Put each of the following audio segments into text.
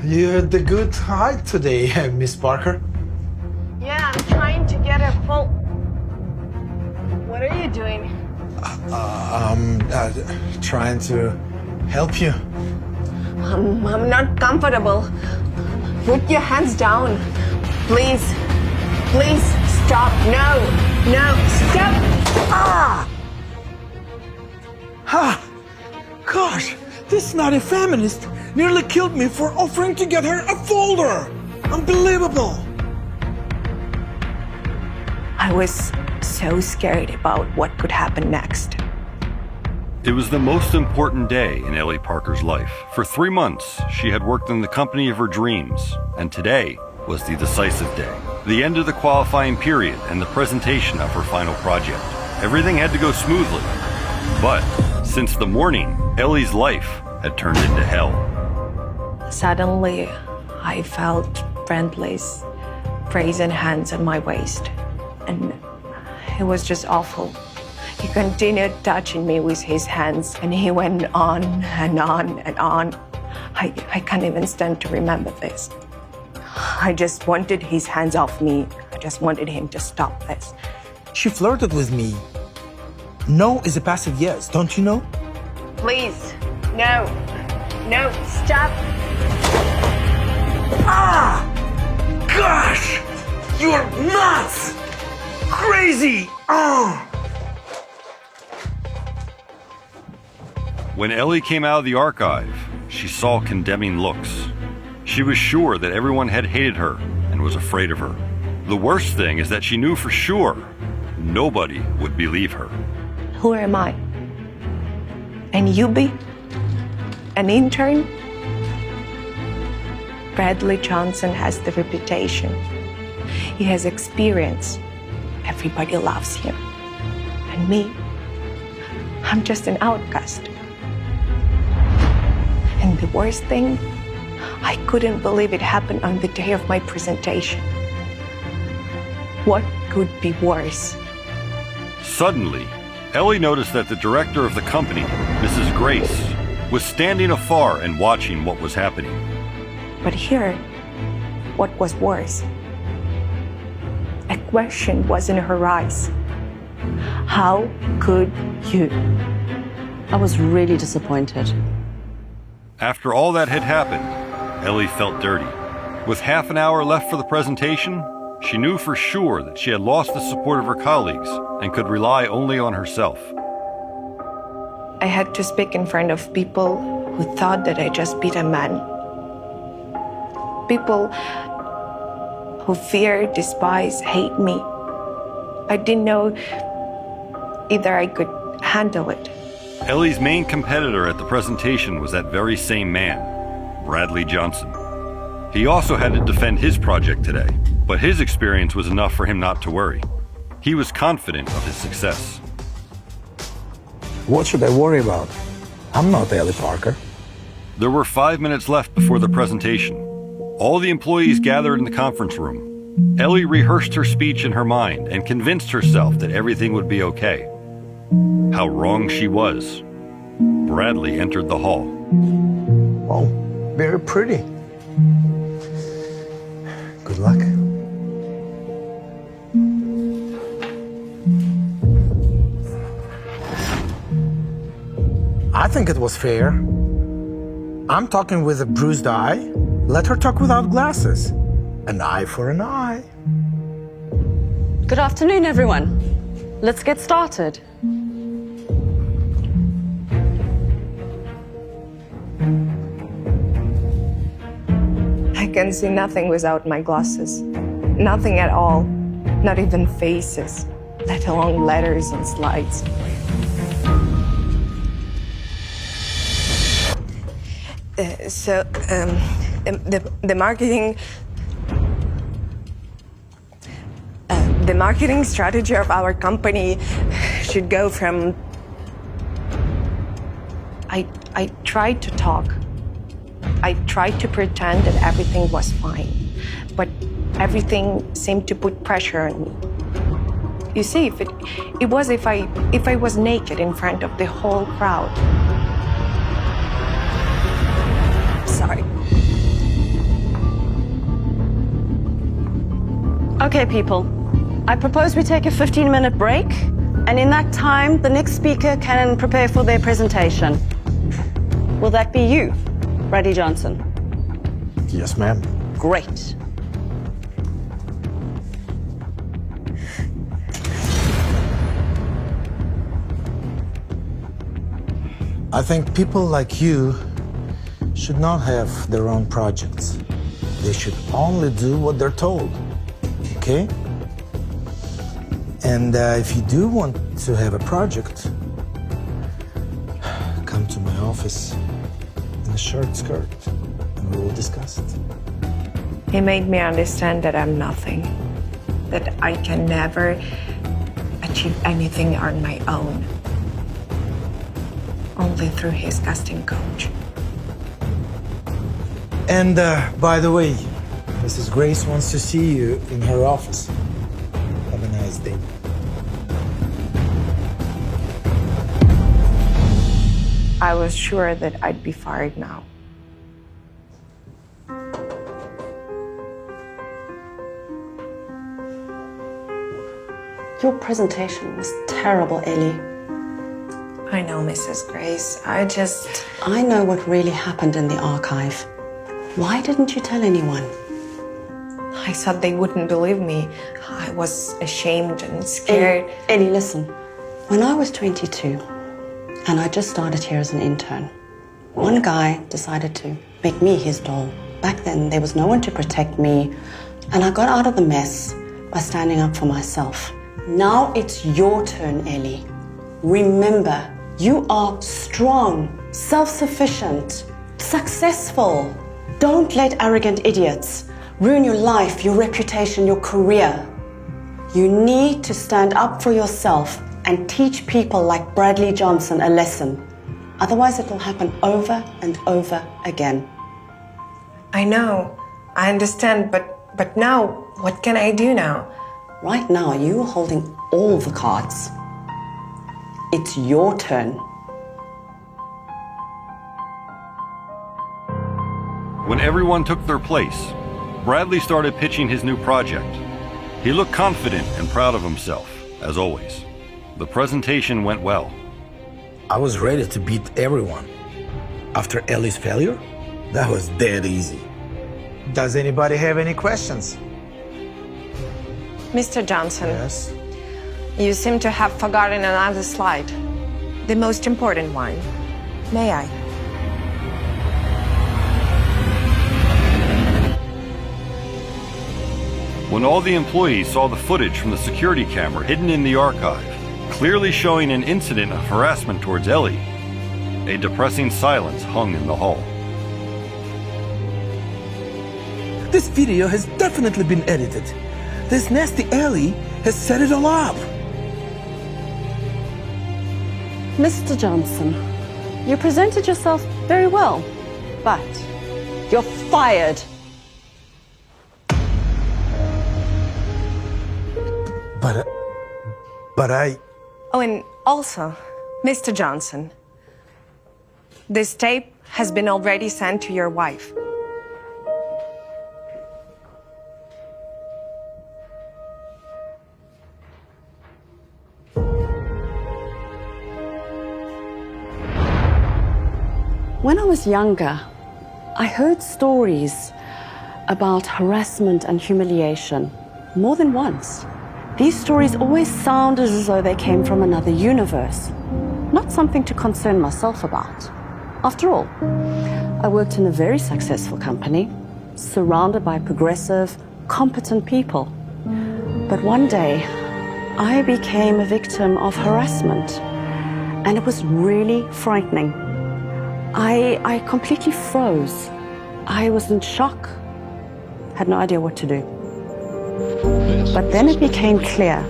You had the good height today, Miss Parker. Yeah, I'm trying to get a full... What are you doing? Trying to help you. I'm not comfortable. Put your hands down. Please. Please, stop. No, stop. Ha! Gosh, this naughty feminist nearly killed me for offering to get her a folder. Unbelievable. I was so scared about what could happen next. It was the most important day in Ellie Parker's life. For 3 months, she had worked in the company of her dreams, and today was the decisive day. The end of the qualifying period and the presentation of her final project. Everything had to go smoothly. But since the morning, Ellie's life had turned into hell. Suddenly, I felt Friendly's brazen hands on my waist, and it was just awful. He continued touching me with his hands, and he went on and on and on. I can't even stand to remember this. I just wanted his hands off me. I just wanted him to stop this. She flirted with me. No is a passive yes, don't you know? Please, no, stop. Gosh! You're nuts! Crazy! When Ellie came out of the archive, she saw condemning looks. She was sure that everyone had hated her and was afraid of her. The worst thing is that she knew for sure nobody would believe her. Who am I? And you be? An intern? Bradley Johnson has the reputation. He has experience. Everybody loves him. And me, I'm just an outcast. And the worst thing, I couldn't believe it happened on the day of my presentation. What could be worse? Suddenly, Ellie noticed that the director of the company, Mrs. Grace, was standing afar and watching what was happening. But here, what was worse? A question was in her eyes. How could you? I was really disappointed. After all that had happened, Ellie felt dirty. With half an hour left for the presentation, she knew for sure that she had lost the support of her colleagues and could rely only on herself. I had to speak in front of people who thought that I just beat a man. People who fear, despise, hate me. I didn't know either I could handle it. Ellie's main competitor at the presentation was that very same man, Bradley Johnson. He also had to defend his project today, but his experience was enough for him not to worry. He was confident of his success. What should I worry about? I'm not Ellie Parker. There were 5 minutes left before the presentation. All the employees gathered in the conference room. Ellie rehearsed her speech in her mind and convinced herself that everything would be okay. How wrong she was. Bradley entered the hall. Oh, very pretty. Good luck. I think it was fair. I'm talking with a bruised eye. Let her talk without glasses. An eye for an eye. Good afternoon, everyone. Let's get started. I can see nothing without my glasses. Nothing at all. Not even faces, let alone letters and slides. The marketing strategy of our company should go from... I tried to talk. I tried to pretend that everything was fine, but everything seemed to put pressure on me. You see, if I was naked in front of the whole crowd. Sorry. Okay, people. I propose we take a 15-minute break, and in that time, the next speaker can prepare for their presentation. Will that be you, Bradley Johnson? Yes, ma'am. Great. I think people like you should not have their own projects. They should only do what they're told, okay? And if you do want to have a project, come to my office in a short skirt and we will discuss it. He made me understand that I'm nothing, that I can never achieve anything on my own, only through his casting coach. And by the way, Mrs. Grace wants to see you in her office. Have a nice day. I was sure that I'd be fired now. Your presentation was terrible, Ellie. I know, Mrs. Grace. I know what really happened in the archive. Why didn't you tell anyone? I thought they wouldn't believe me. I was ashamed and scared. Ellie, listen. When I was 22, and I just started here as an intern, one guy decided to make me his doll. Back then, there was no one to protect me, and I got out of the mess by standing up for myself. Now it's your turn, Ellie. Remember, you are strong, self-sufficient, successful. Don't let arrogant idiots ruin your life, your reputation, your career. You need to stand up for yourself and teach people like Bradley Johnson a lesson. Otherwise, it will happen over and over again. I know. I understand, but now, what can I do now? Right now, you are holding all the cards. It's your turn. When everyone took their place, Bradley started pitching his new project. He looked confident and proud of himself, as always. The presentation went well. I was ready to beat everyone. After Ellie's failure, that was dead easy. Does anybody have any questions? Mr. Johnson, Yes? you seem to have forgotten another slide. The most important one. May I? When all the employees saw the footage from the security camera hidden in the archive, clearly showing an incident of harassment towards Ellie, a depressing silence hung in the hall. This video has definitely been edited. This nasty Ellie has set it all up. Mr. Johnson, you presented yourself very well, but you're fired. But I... Oh, and also, Mr. Johnson, this tape has been already sent to your wife. When I was younger, I heard stories about harassment and humiliation more than once. These stories always sounded as though they came from another universe, not something to concern myself about. After all, I worked in a very successful company, surrounded by progressive, competent people. But one day, I became a victim of harassment, and it was really frightening. I completely froze. I was in shock, had no idea what to do. But then it became clear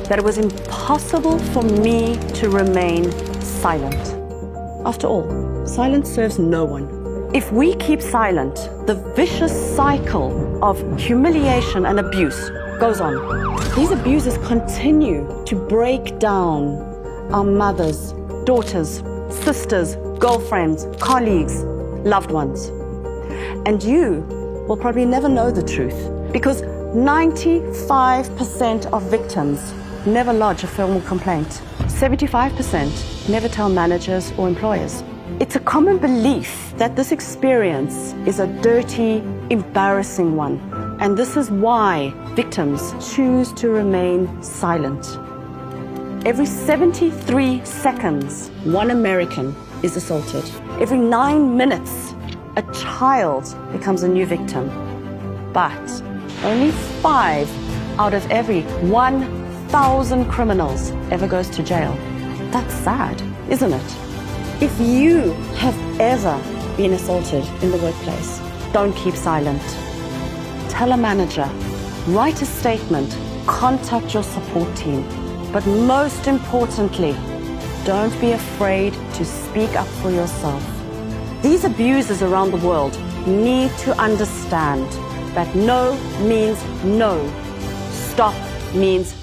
that it was impossible for me to remain silent. After all, silence serves no one. If we keep silent, the vicious cycle of humiliation and abuse goes on. These abuses continue to break down our mothers, daughters, sisters, girlfriends, colleagues, loved ones. And you will probably never know the truth because 95% of victims never lodge a formal complaint. 75% never tell managers or employers. It's a common belief that this experience is a dirty, embarrassing one. And this is why victims choose to remain silent. Every 73 seconds, one American is assaulted. Every 9 minutes, a child becomes a new victim. But only 5 out of every 1,000 criminals ever goes to jail. That's sad, isn't it? If you have ever been assaulted in the workplace, don't keep silent. Tell a manager, write a statement, contact your support team. But most importantly, don't be afraid to speak up for yourself. These abusers around the world need to understand that no means no. Stop means